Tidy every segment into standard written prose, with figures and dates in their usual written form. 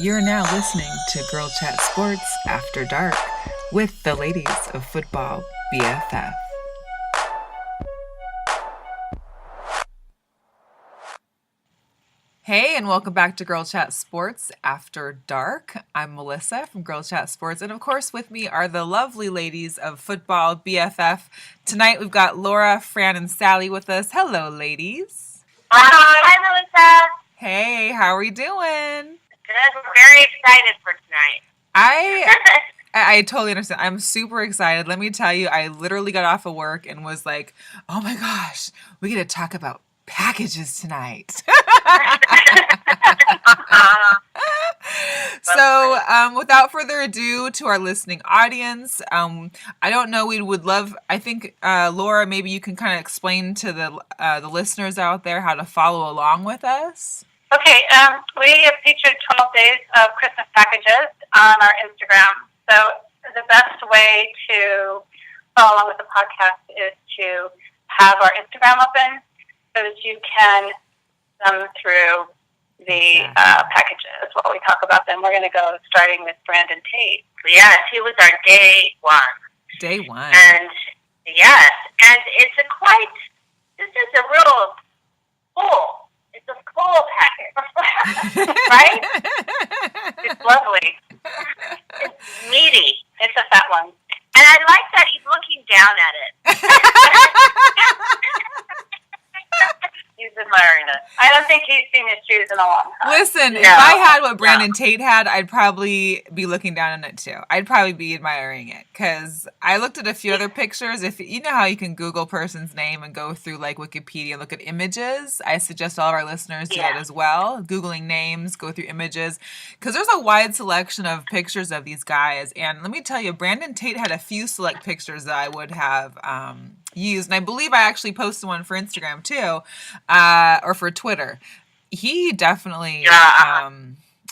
You're now listening to Girl Chat Sports After Dark with the Ladies of Football BFF. Hey, and welcome back to Girl Chat Sports After Dark. I'm Melissa from Girl Chat Sports, and of course with me are the lovely Ladies of Football BFF. Tonight we've got Laura, Fran, and Sally with us. Hello, ladies. Hi, Melissa. Hey, how are we doing? Good. We're very excited for tonight. I totally understand. I'm super excited. Let me tell you, I literally got off of work and was like, oh my gosh, we get to talk about packages tonight. So without further ado, to our listening audience, I don't know, we would love, I think, Laura, maybe you can kind of explain to the listeners out there how to follow along with us. Okay, we have featured 12 Days of Christmas Packages on our Instagram. So the best way to follow along with the podcast is to have our Instagram open so that you can thumb through the packages while we talk about them. We're going to go starting with Brandon Tate. Yes, he was our day one. Day one. And yes, and this is a real full. It's a full package, right? It's lovely. It's meaty. It's a fat one. And I like that he's looking down at it. He's admiring it. I don't think he's seen his shoes in a long time. Listen, if I had what Brandon Tate had, I'd probably be looking down on it too. I'd probably be admiring it because I looked at a few other pictures. If you know how you can Google person's name and go through like Wikipedia and look at images, I suggest all of our listeners do that as well. Googling names, go through images, because there's a wide selection of pictures of these guys. And let me tell you, Brandon Tate had a few select pictures that I would have used, and I believe I actually posted one for Instagram too, or for Twitter. He definitely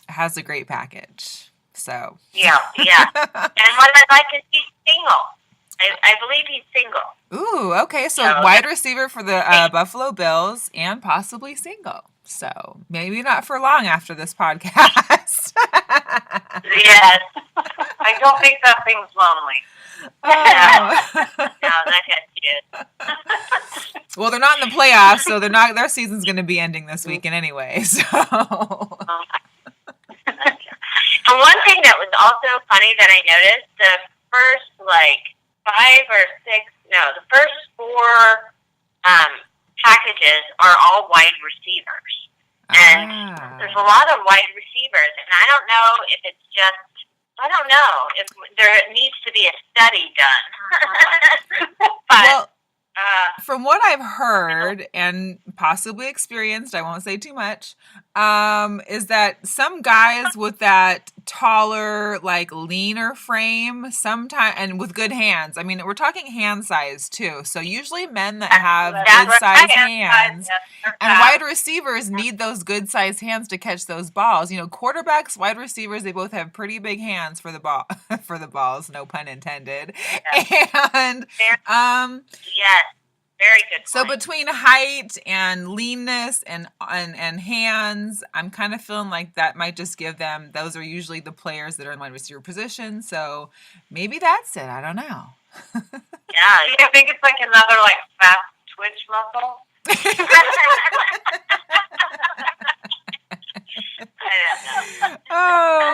has a great package. So yeah. And what I like is he's single. I believe he's single. Ooh, okay. So wide receiver for the Buffalo Bills and possibly single. So maybe not for long after this podcast. Yes. I don't think that thing's lonely. Oh. No, that has kids. Well, they're not in the playoffs, so their season's going to be ending this weekend anyway. So. And one thing that was also funny that I noticed, the first first four packages are all wide receivers. And there's a lot of wide receivers, and I don't know if it's just, if there needs to be a study done. But, from what I've heard and possibly experienced, I won't say too much, is that some guys with that taller, like leaner frame, sometimes, and with good hands. I mean, we're talking hand size too. So usually men that have good size hands and wide receivers need those good size hands to catch those balls. You know, quarterbacks, wide receivers, they both have pretty big hands for the ball, for the balls, no pun intended. And yes. Very good point. So between height and leanness and hands, I'm kind of feeling like that might just give them, those are usually the players that are in wide receiver position. So maybe that's it. I don't know. Yeah. You think it's like another fast twitch muscle?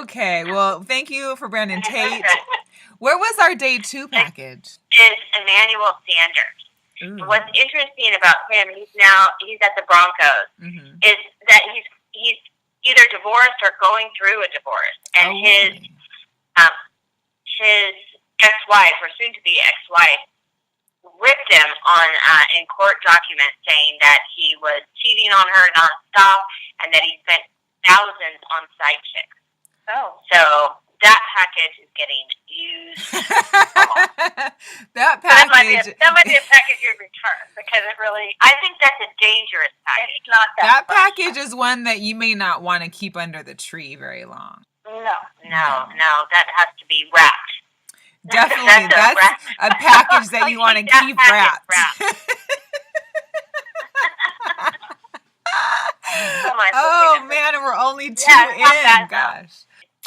Okay. Well, thank you for Brandon Tate. Where was our day 2 package? It's Emmanuel Sanders. Ooh. What's interesting about him, he's at the Broncos, is that he's either divorced or going through a divorce, and his ex-wife or soon-to-be ex-wife ripped him on in court documents saying that he was cheating on her nonstop and that he spent thousands on side chicks. Oh, so that package is getting used. That might be a package you return because I think that's a dangerous package. It's not that package is one that you may not want to keep under the tree very long. No, that has to be wrapped. Definitely, that's a package that you want to keep wrapped. Oh man, and we're only 2 in. Gosh.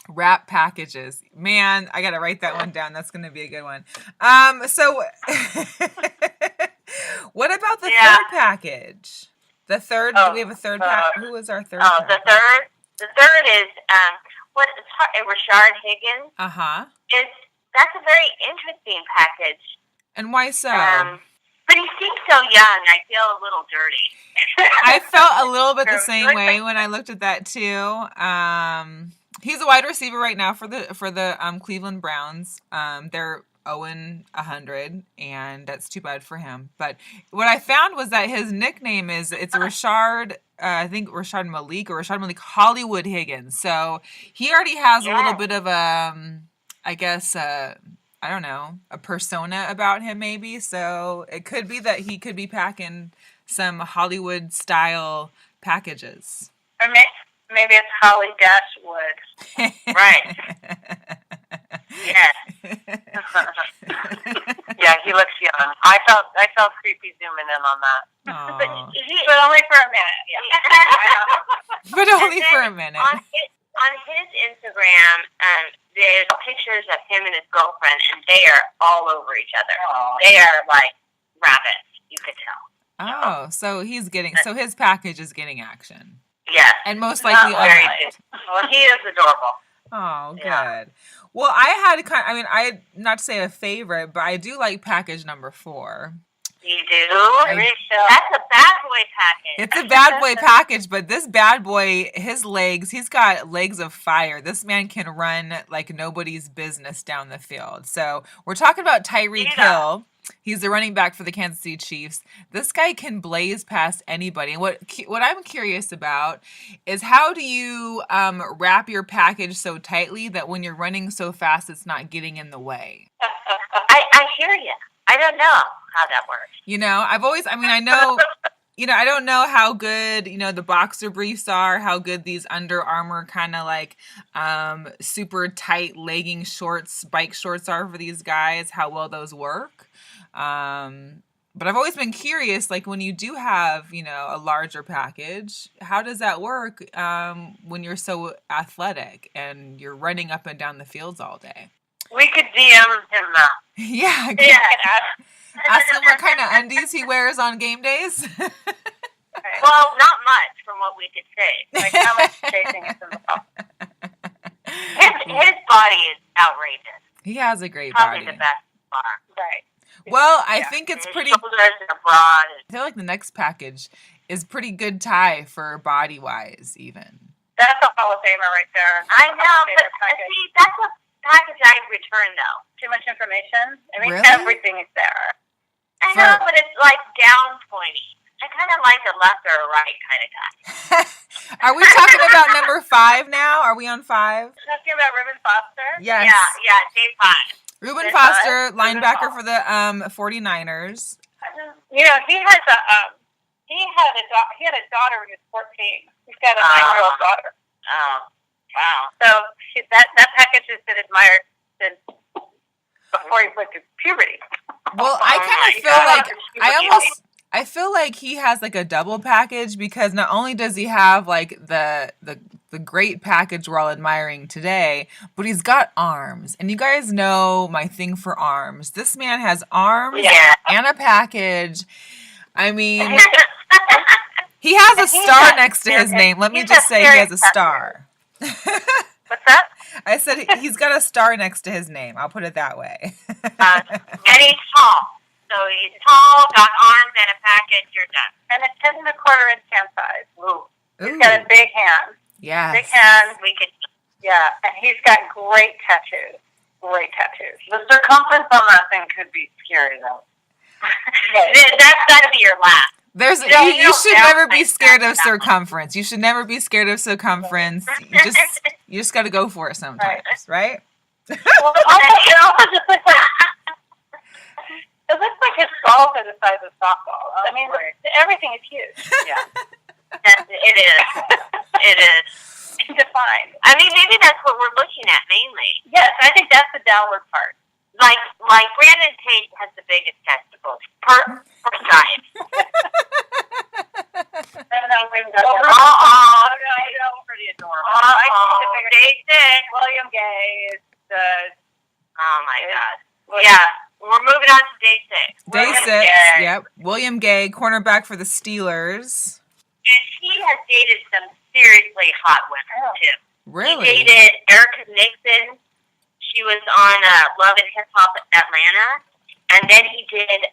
Wrap packages. Man, I gotta write that one down. That's gonna be a good one. So what about the third package? The third, do we have a third package? Who was our third package? The third is Rashard Higgins. That's a very interesting package. And why so? But he seems so young. I feel a little dirty. I felt a little bit the same way when I looked at that too. He's a wide receiver right now for the Cleveland Browns. They're 0-100, and that's too bad for him. But what I found was that his nickname it's Rashard. I think Rashard Malik Hollywood Higgins. So he already has a little bit of I guess. I don't know, a persona about him maybe. So it could be that he could be packing some Hollywood style packages. Or maybe it's Holly Dashwood. Right. Yes. Yeah, he looks young. I felt creepy zooming in on that. But only for a minute. Yeah. But only for a minute. On his Instagram, there's pictures of him and his girlfriend, and they are all over each other. Aww. They are like rabbits, you could tell. Oh, so his package is getting action. Yes. And most likely unliked. Well, he is adorable. Oh, good. Yeah. Well, I not to say a favorite, but I do like package number 4. You do? That's a bad boy package. It's a bad boy package, but this bad boy, he's got legs of fire. This man can run like nobody's business down the field. So we're talking about Tyreek Hill. He's the running back for the Kansas City Chiefs. This guy can blaze past anybody. And what I'm curious about is how do you wrap your package so tightly that when you're running so fast, it's not getting in the way? I hear you. I don't know how that works. I know, I don't know how good, the boxer briefs are, how good these Under Armour kind of like super tight legging shorts, bike shorts are for these guys, how well those work. But I've always been curious, like when you do have, a larger package, how does that work when you're so athletic and you're running up and down the fields all day? We could DM him now. Yeah. Ask him what kind of undies he wears on game days. Well, not much from what we could say. Like how much chasing is in the ball. His body is outrageous. He has a great Probably body. The best bar. Right. Well, I think it's pretty. His shoulders are broad. I feel like the next package is pretty good tie for body wise, even. That's a Hall of Famer right there. I know, but see, that's a package I return though. Too much information. I mean, really? Everything is there. I know, but it's like down pointy. I kind of like a left or a right kind of guy. Are we talking about number 5 now? Are we on 5? Talking about Reuben Foster? Yes. Yeah, day 5. Reuben Foster, linebacker for the 49ers. He had a daughter when he was 14. He's got a 9-year-old daughter. Oh, wow. So that package has been admired since before he went to puberty. Well, I kind of feel like I feel like he has like a double package because not only does he have like the great package we're all admiring today, but he's got arms. And you guys know my thing for arms. This man has arms and a package. I mean, he has a star next to his name. Let me just say he has a star. What's that? I said he's got a star next to his name. I'll put it that way. And he's tall. So he's tall, got arms and a package, you're done. And a 10 1/4 inch hand size. Ooh. He's got a big hand. Yes. Big hands. We could. Yeah, and he's got great tattoos. Great tattoos. The circumference on that thing could be scary, though. That's got to be your last. You should never be scared of circumference. You should never be scared of circumference. You just got to go for it sometimes, right? Well, it also just looks like it looks like his balls are the size of softballs. I mean, everything is huge. Yeah, it is. It is defined. I mean, maybe that's what we're looking at mainly. Yes, I think that's the downward part. Like Brandon Tate has the biggest testicles per side. I don't know. pretty adorable. Day 6, William Gay is the... Oh, my God. Yeah, we're moving on to day 6. Day 6, yep. William Gay, cornerback for the Steelers. And he has dated some seriously hot women, too. Really? He dated Erica Nixon. She was on Love and Hip Hop Atlanta. And then he did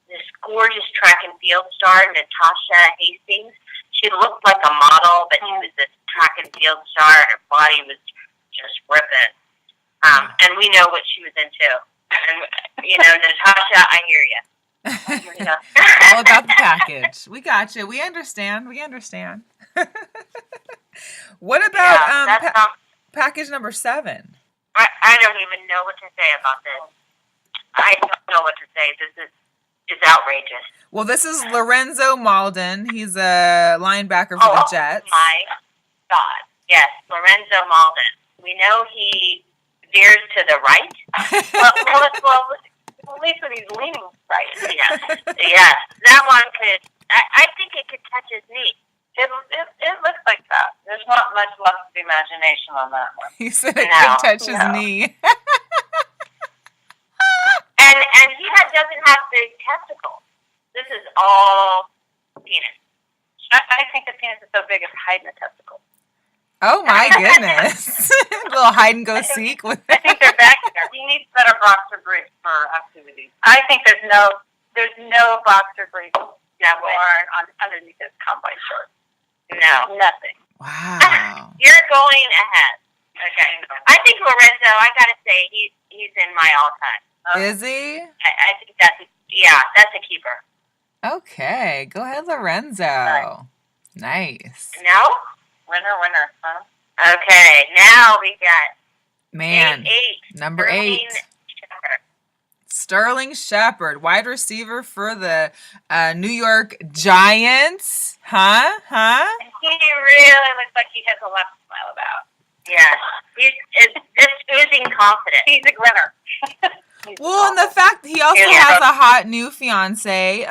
this gorgeous track and field star, Natasha Hastings. She looked like a model, but she was this track and field star, and her body was just ripping. And we know what she was into. And, Natasha, I hear you. All about the package. We got you. We understand. What about package number 7? I don't even know what to say about this. I don't know what to say. This is outrageous. Well, this is Lorenzo Malden. He's a linebacker for the Jets. Oh, my God. Yes, Lorenzo Malden. We know he veers to the right. well, at least when he's leaning right. Yes. That one could, I think it could touch his knee. It looks like that. There's not much left of imagination on that one. He said it could touch his knee. And he doesn't have big testicles. This is all penis. I think the penis is so big it's hiding the testicles. Oh my goodness. A little hide and go seek with I think they're back there. He needs better boxer briefs for activities. I think there's no boxer briefs worn underneath his combine shorts. No. Nothing. Wow. You're going ahead. Okay. I think Lorenzo, I gotta say, he's in my all-time. Is he? I think that's a keeper. Okay. Go ahead, Lorenzo. Nice. No? Winner, huh? Okay, now we got Man, number 8. Shepherd. Sterling Shepard, wide receiver for the New York Giants. Huh? He really looks like he has a lot to smile about. Yeah. He's just oozing confidence. He's a grinner. Well, and the fact he also has a hot new fiance,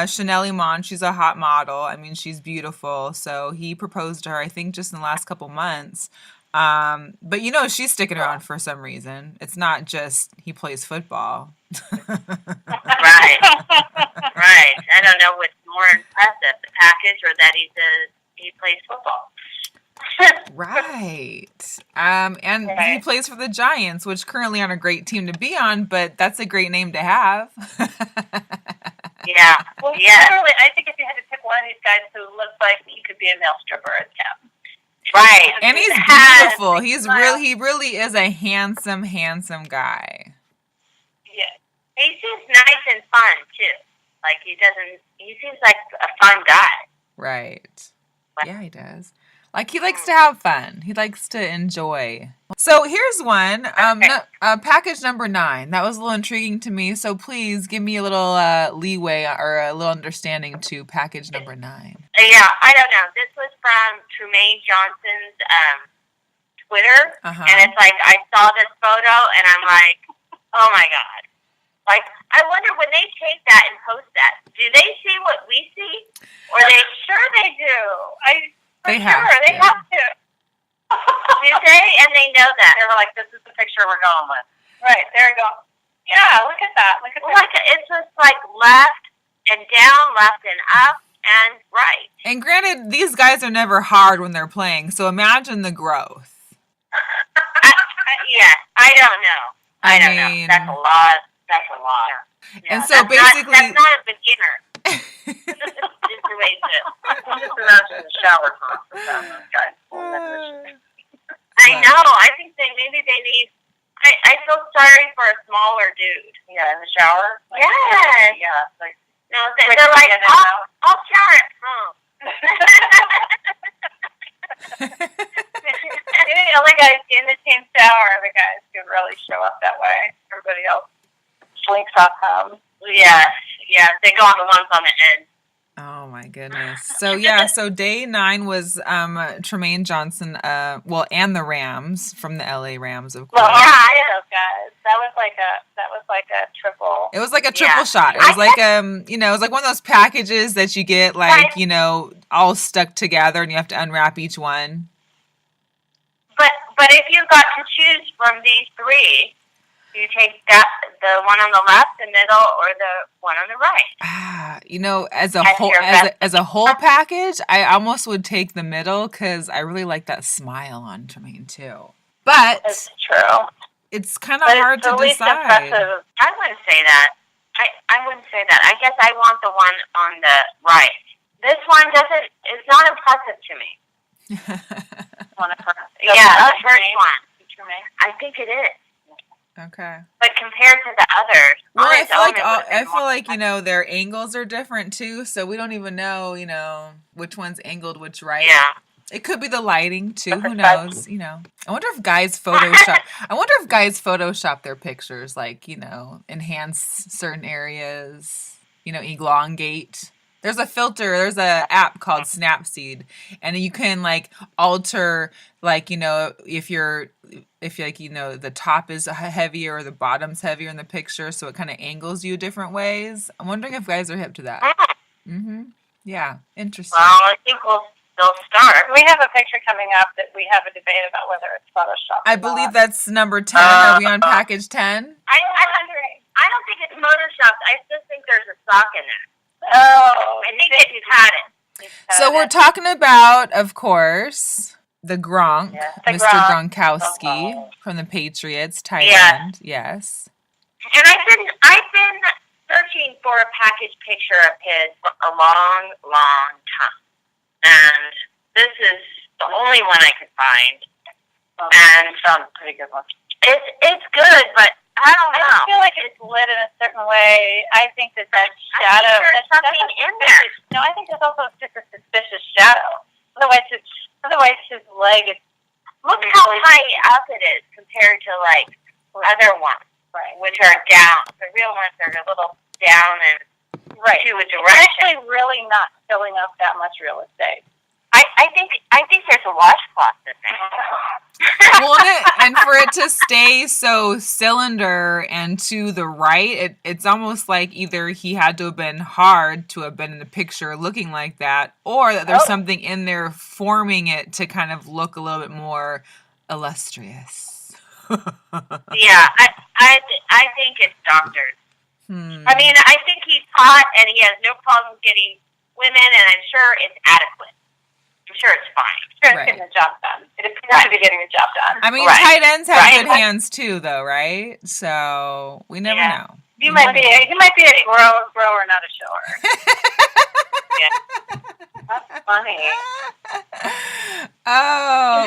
Chanel Iman. She's a hot model. I mean, she's beautiful. So he proposed to her, I think, just in the last couple months. But she's sticking around for some reason. It's not just he plays football. Right. I don't know what's more impressive, the package or that he plays football. Right. And he plays for the Giants, which currently aren't a great team to be on, but that's a great name to have. Yeah. Well, literally, I think if you had to pick one of these guys who looks like he could be a male stripper, it's him. Right. And he's beautiful. He really is a handsome guy. Yeah. He seems nice and fun too. Like he seems like a fun guy. Right. Yeah, he does. Like, he likes to have fun. He likes to enjoy. So here's one. Package number 9. That was a little intriguing to me. So please give me a little leeway or a little understanding to package number 9. Yeah, I don't know. This was from Trumaine Johnson's Twitter. And it's like, I saw this photo and I'm like, oh my God. Like, I wonder when they take that and post that, do they see what we see? Or Sure they do. They have to. Do they? And they know that. They were like, this is the picture we're going with. Right, there we go. Yeah, look at that. It's just like left and down, left and up, and right. And granted, these guys are never hard when they're playing, so imagine the growth. I don't know. I don't know. That's a lot. Yeah, and so basically... That's not a beginner. Just the way to. Just imagine the shower talk for guys. I know. I think maybe they need. I feel sorry for a smaller dude. Yeah, in the shower. Yes. Yeah. Like, no, they're like, I'll shower at home. The other guys in the team shower, the guys could really show up that way. Everybody else slinks off home. Yeah. They go on the ones on the end. Oh my goodness. So so day 9 was Trumaine Johnson, and the Rams from the LA Rams, of course. Well, those guys. That was like a triple. It was like a triple shot. It was like it was like one of those packages that you get like, all stuck together and you have to unwrap each one. But if you got to choose from these three, do you take the one on the left, the middle, or the one on the right? You know, as a whole package, I almost would take the middle because I really like that smile on Tremaine too. But It's true. it's kind of hard to decide. Impressive. I wouldn't say that. I wouldn't say that. I guess I want the one on the right. This one doesn't. It's not impressive to me. Yeah, the first one. I think it is. Okay. But compared to the others, well, I feel like you know their angles are different too, so we don't even know which one's angled which right. Yeah. It could be the lighting too. Who knows? You know. I wonder if guys Photoshop their pictures, like enhance certain areas. Elongate. There's a filter. There's a app called Snapseed, and you can alter if the top is heavier or the bottom's heavier in the picture, so it kind of angles you different ways. I'm wondering if guys are hip to that. Yeah, interesting. Well, I think they'll start. We have a picture coming up that we have a debate about whether it's Photoshop. I believe that's number 10. Are we on package 10? I don't think it's photoshopped. I just think there's a sock in there. Oh, I think it's padded. So we're talking about, of course, the Gronk, Mr. Gronkowski from the Patriots, tight end. Yes. And I've been searching for a package picture of his for a long, long time. And this is the only one I could find. And sounds pretty good one. It's good, but I don't know. I feel like it's lit in a certain way. I think that shadow. There's something in there. No, I think there's also just a suspicious shadow. Otherwise his leg is. Look how high up it is compared to other ones, which are down. The real ones are a little down and to a direction. It's actually really not filling up that much real estate. I think there's a washcloth in there. Well, and for it to stay so cylinder and to the right, it's almost like either he had to have been hard to have been in the picture looking like that, or that there's something in there forming it to kind of look a little bit more illustrious. Yeah, I think it's doctored. I mean, I think he's hot and he has no problem getting women, and I'm sure it's adequate. I'm sure it's fine. Sure, it's getting the job done. It appears to be getting the job done. I mean, tight ends have good hands too, though, right? So we never know. He might be a grower, not a shower. That's funny. Oh,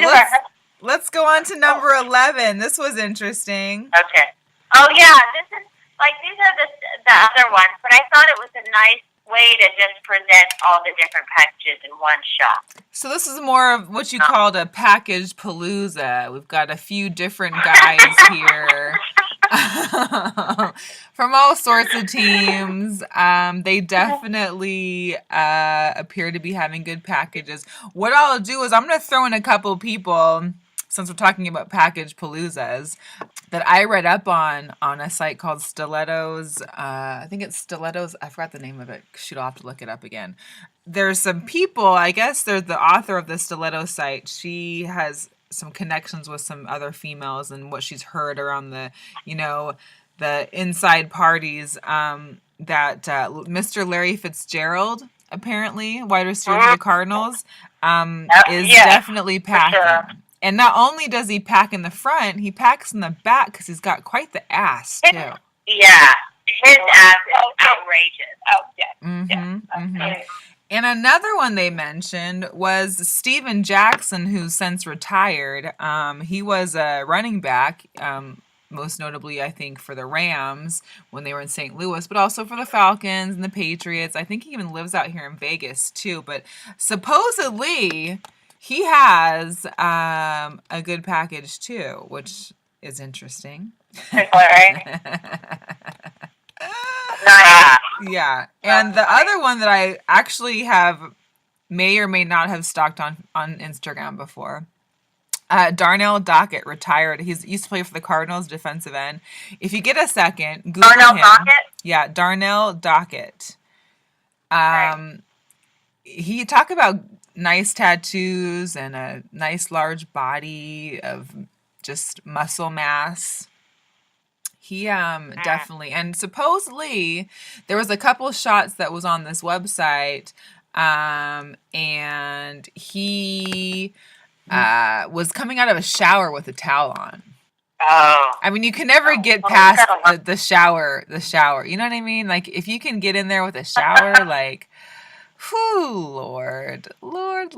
let's go on to number 11. This was interesting. Okay. Oh yeah, these are the other ones, but I thought it was a nice way to just present all the different packages in one shot. So this is more of what you called a package palooza. We've got a few different guys here from all sorts of teams. They definitely appear to be having good packages. What I'll do is I'm going to throw in a couple people, since we're talking about package paloozas, that I read up on a site called Stilettos. I think it's Stilettos. I forgot the name of it. Shoot, I'll have to look it up again. There's some people, I guess there's the author of the Stiletto site. She has some connections with some other females and what she's heard around the inside parties, that Mr. Larry Fitzgerald, apparently, wide receiver for the Cardinals, is definitely packing. Sure. And not only does he pack in the front, he packs in the back because he's got quite the ass, too. Yeah. His ass is outrageous. Oh, yeah. And another one they mentioned was Steven Jackson, who's since retired. He was a running back, most notably, I think, for the Rams when they were in St. Louis, but also for the Falcons and the Patriots. I think he even lives out here in Vegas, too. But supposedly he has a good package, too, which is interesting. Yeah. And the other one that I actually may or may not have stalked on Instagram before. Darnell Dockett retired. He used to play for the Cardinals, defensive end. If you get a second, Google him. Dockett? Yeah, Darnell Dockett. he talk about nice tattoos and a nice large body of just muscle mass. He definitely, and supposedly there was a couple shots that was on this website, and he was coming out of a shower with a towel on. Oh. I mean, you can never get past the shower. You know what I mean? Like, if you can get in there with a shower, like, whew, Lord. Please.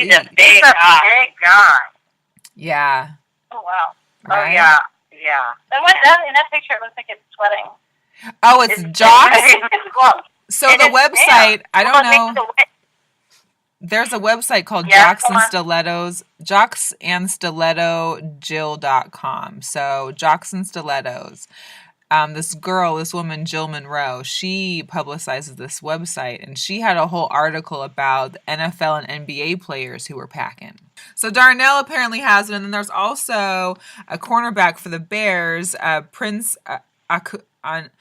He's a big guy. Yeah. Oh, wow. Right? Oh, yeah. Yeah. In that picture, it looks like it's sweating. Oh, it's Jocks? So the website, I don't know. There's a website called Jocks and Stilettos, jocksandstilettojill.com. So Jocks and Stilettos. This woman, Jill Monroe, she publicizes this website, and she had a whole article about the NFL and NBA players who were packing. So Darnell apparently has it, and then there's also a cornerback for the Bears, Prince Amukamara.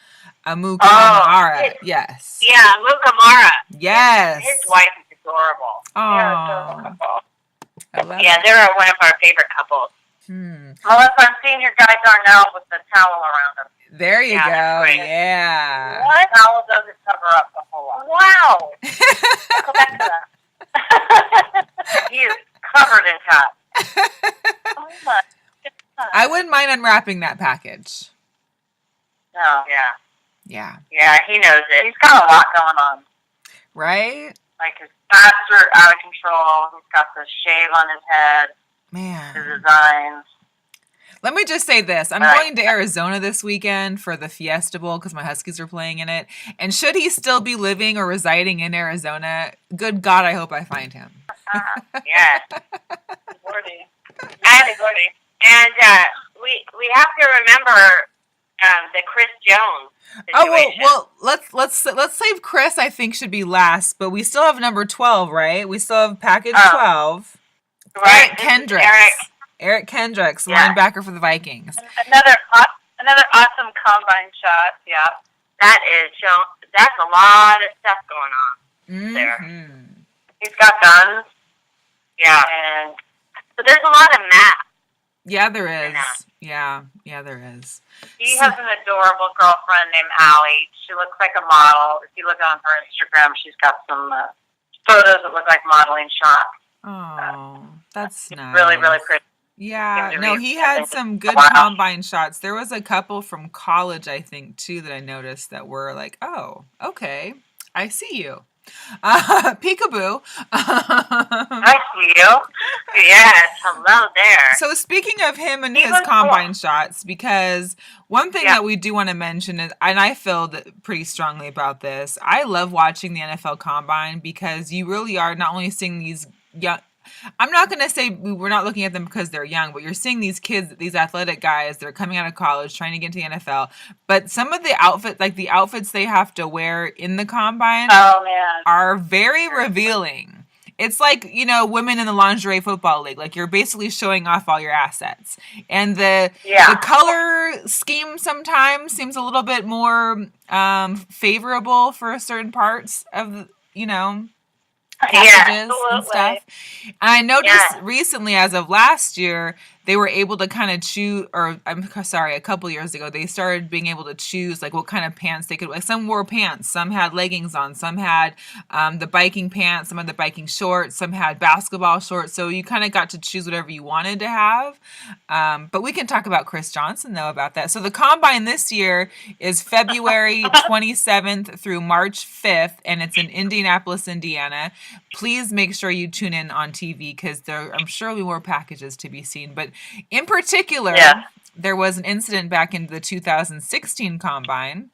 Yes. Yeah, Amukamara. Yes. His wife is adorable. Oh. Yeah, they're one of our favorite couples. Unless I'm seeing your guy Darnell with the towel around him. There you go. Yeah. What? The towel doesn't cover up the whole lot. Wow. Go back to that. He is covered in tats. Oh my. I wouldn't mind unwrapping that package. Oh, yeah. Yeah. Yeah, he knows it. He's got a lot going on. Right? Like, his tats are out of control. He's got the shave on his head. Man. The designs. Let me just say this. I'm going to Arizona this weekend for the Fiesta Bowl because my Huskies are playing in it. And should he still be living or residing in Arizona, good God, I hope I find him. Yeah. Gordy. And we have to remember the Chris Jones situation. Oh, well, let's save Chris, I think, should be last. But we still have number 12, right? We still have package 12. Right. Eric Kendricks, linebacker for the Vikings. Another awesome combine shot. Yeah. That's a lot of stuff going on there. He's got guns. Yeah. And so there's a lot of math. Yeah, there is. Yeah, there is. He has an adorable girlfriend named Allie. She looks like a model. If you look on her Instagram, she's got some photos that look like modeling shots. Oh, that's nice. Really, really pretty. Yeah, no, he had some good combine shots. There was a couple from college, I think, too, that I noticed that were like, oh, okay, I see you. Peekaboo. I see you. Yes, hello there. So speaking of him and his combine shots, because one thing that we do want to mention is, and I feel pretty strongly about this, I love watching the NFL combine because you really are not only seeing these young, I'm not going to say we're not looking at them because they're young, but you're seeing these kids, these athletic guys, they're coming out of college, trying to get into the NFL. But some of the outfits they have to wear in the combine are very revealing. It's like, women in the lingerie football league. Like, you're basically showing off all your assets. And the color scheme sometimes seems a little bit more favorable for certain parts of, packages and stuff. And I noticed recently, as of last year, they were able to kind of choose, a couple years ago, they started being able to choose like what kind of pants they could wear. Some wore pants, some had leggings on, some had the biking pants, some had the biking shorts, some had basketball shorts. So you kind of got to choose whatever you wanted to have. But we can talk about Chris Johnson, though, about that. So the combine this year is February 27th through March 5th, and it's in Indianapolis, Indiana. Please make sure you tune in on TV because I'm sure there'll be more packages to be seen. But in particular, there was an incident back in the 2016 combine.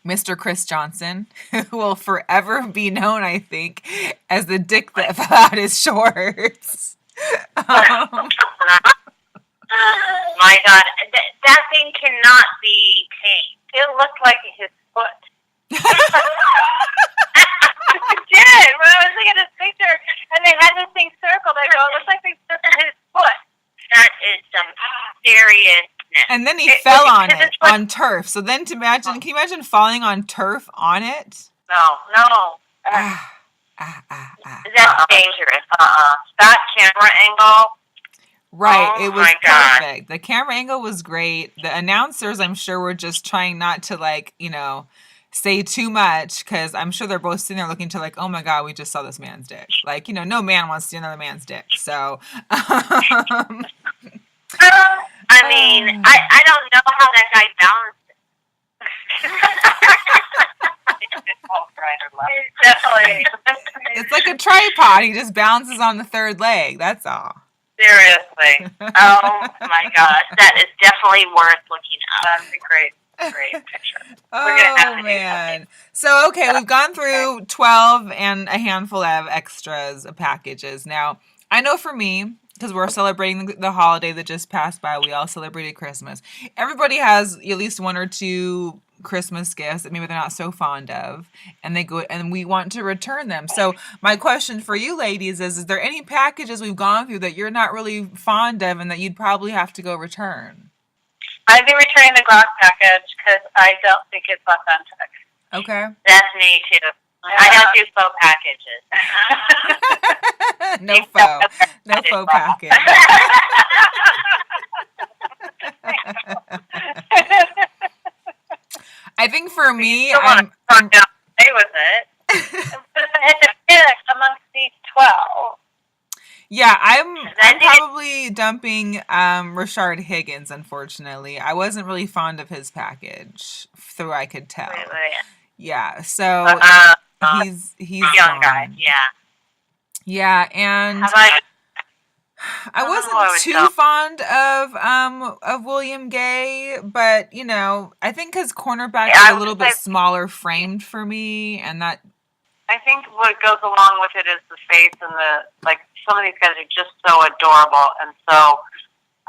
Mr. Chris Johnson, who will forever be known, I think, as the dick that fell out his shorts. My God, that thing cannot be tamed. It looked like his foot. It did. When I was looking at this picture, and they had this thing circled, I go, it looks like they circled his foot. That is some seriousness. And then he fell on turf. So then can you imagine falling on turf on it? No. That's dangerous. That camera angle. Right, Oh it was my God. perfect. The camera angle was great. The announcers, I'm sure, were just trying not to, like, say too much, because I'm sure they're both sitting there looking to, like, oh my God, we just saw this man's dick. Like, no man wants to see another man's dick. So, I mean, I don't know how that guy balanced it. Definitely. it's like a tripod. He just balances on the third leg. That's all. Seriously. Oh my gosh, that is definitely worth looking up. That's a great picture. Oh, man. So, okay, we've gone through 12 and a handful of extras of packages. Now, I know for me, because we're celebrating the holiday that just passed by, we all celebrated Christmas. Everybody has at least one or two Christmas gifts that maybe they're not so fond of, and we want to return them. So my question for you ladies is there any packages we've gone through that you're not really fond of and that you'd probably have to go return? I'd be returning the glass package because I don't think it's authentic. Okay. That's me too. I don't do faux packages. No faux package. I think for me, I'm stay with it. It's a pick amongst these 12. Yeah, I'm probably dumping Rashard Higgins, unfortunately. I wasn't really fond of his package, through I could tell. Yeah, so he's young guy. Yeah, and I wasn't too fond of William Gay, but I think his cornerback is a little bit smaller framed for me, and that. I think what goes along with it is the face and some of these guys are just so adorable, and so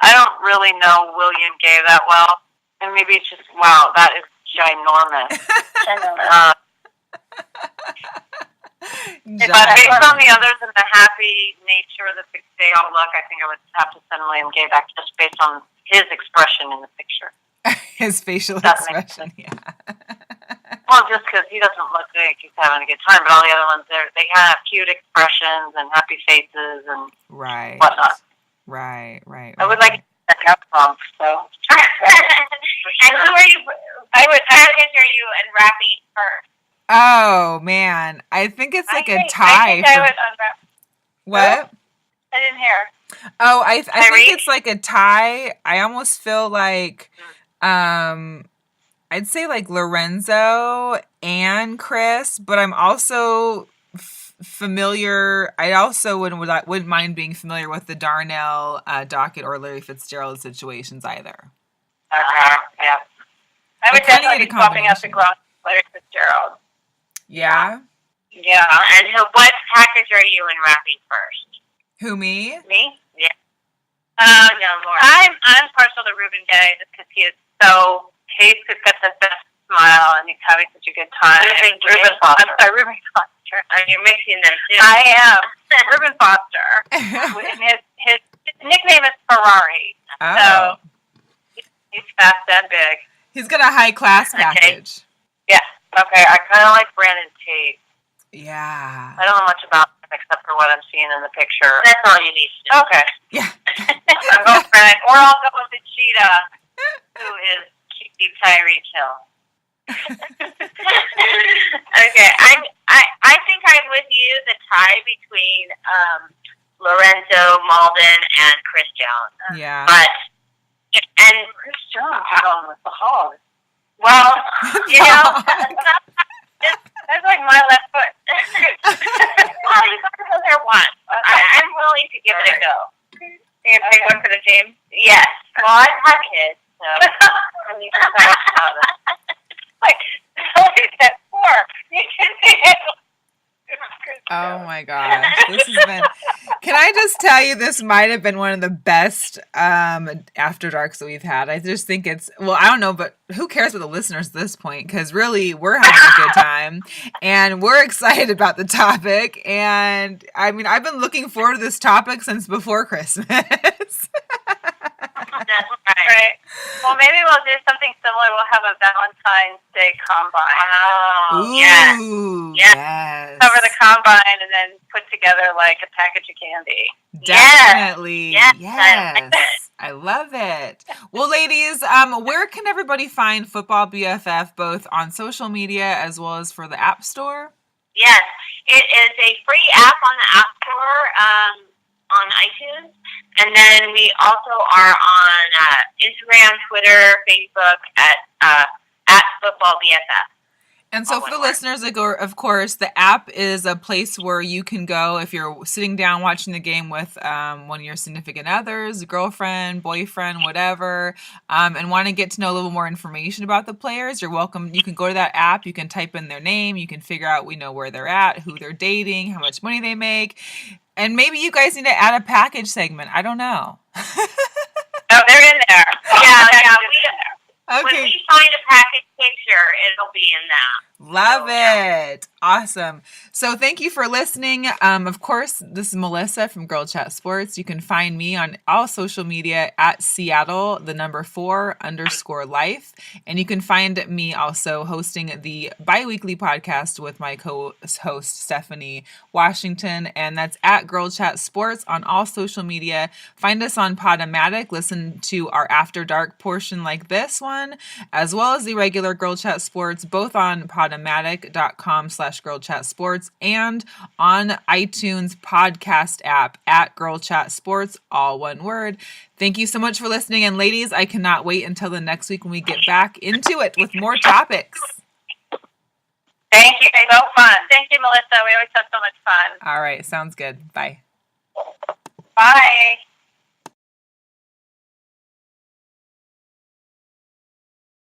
I don't really know William Gay that well, and maybe it's just wow, that is ginormous. But based on the others and the happy nature of the picture they all look, I think I would have to send William Gay back just based on his expression in the picture. His facial expression, yeah. Well, just because he doesn't look like he's having a good time, but all the other ones, they have cute expressions and happy faces and whatnot. Right. I would like to check out some, so. And who are you? How are you unwrapping first? Oh man, I think it's like a tie. I would unwrap. What? I didn't hear. Oh, I think it's like a tie. I almost feel like, I'd say like Lorenzo and Chris, but I'm also familiar. I also wouldn't mind being familiar with the Darnell, Dockett, or Larry Fitzgerald situations either. Yeah. I would definitely be swapping out the Gronk Larry Fitzgerald. Yeah? Yeah. And what package are you unwrapping first? Who, me? Me? Yeah. No, Laura. I'm partial to Ruben Gay just because he's just got the best smile and he's having such a good time. Ruben Foster. I'm sorry, Ruben Foster. You're mixing them too. I am. Ruben Foster. And his nickname is Ferrari. Oh. So he's fast and big. He's got a high class package. Yeah. Okay. I kind of like Brandon Tate. Yeah. I don't know much about him except for what I'm seeing in the picture. That's all you need to know. Okay. Yeah. I'll go with Brandon, or I'll go with the cheetah, who is cute Tyreek Hill. Okay. I think I'm with you. The tie between Lorenzo Malden and Chris Jones. Yeah. But Chris Jones is on with the hog. well, that's like my left foot. well, you got to go there once. I'm willing to give it a go. You can pick one for the team? Yes. Well, I have kids, so I need to talk about it. Like that 4. You can see it. Oh my gosh. This has been. Can I just tell you, this might have been one of the best After Darks that we've had. I just think it's, well, I don't know, but who cares about the listeners at this point? Because really, we're having a good time and we're excited about the topic. And I mean, I've been looking forward to this topic since before Christmas. That's right. Right. Well, maybe we'll do something similar. We'll have a Valentine's Day combine. Oh, Ooh, yes. yes. Cover the combine and then put together like a package of candy. Definitely. Yes. Yes. I love it. Well, ladies, where can everybody find Football BFF both on social media as well as for the App Store? Yes. It is a free app on the App Store, on iTunes. And then we also are on Instagram, Twitter, Facebook at FootballBFF. And so for the listeners, of course, the app is a place where you can go if you're sitting down watching the game with one of your significant others, girlfriend, boyfriend, whatever, and want to get to know a little more information about the players. You're welcome. You can go to that app. You can type in their name. You can figure out where they're at, who they're dating, how much money they make. And maybe you guys need to add a package segment. I don't know. Oh, they're in there. Yeah. Okay. When we find a package picture, it'll be in that. Love it. Awesome. So thank you for listening. Of course, this is Melissa from GirlChatSports. You can find me on all social media at Seattle, 4_life. And you can find me also hosting the bi-weekly podcast with my co-host, Stephanie Washington. And that's at GirlChatSports on all social media. Find us on Podomatic. Listen to our After Dark portion like this one, as well as the regular GirlChatSports, both on Podomatic.com/GirlChatSports and on iTunes podcast app at GirlChatSports, all one word. Thank you so much for listening. And ladies, I cannot wait until the next week when we get back into it with more topics. Thank you. So fun. Thank you, Melissa. We always have so much fun. All right. Sounds good. Bye. Bye.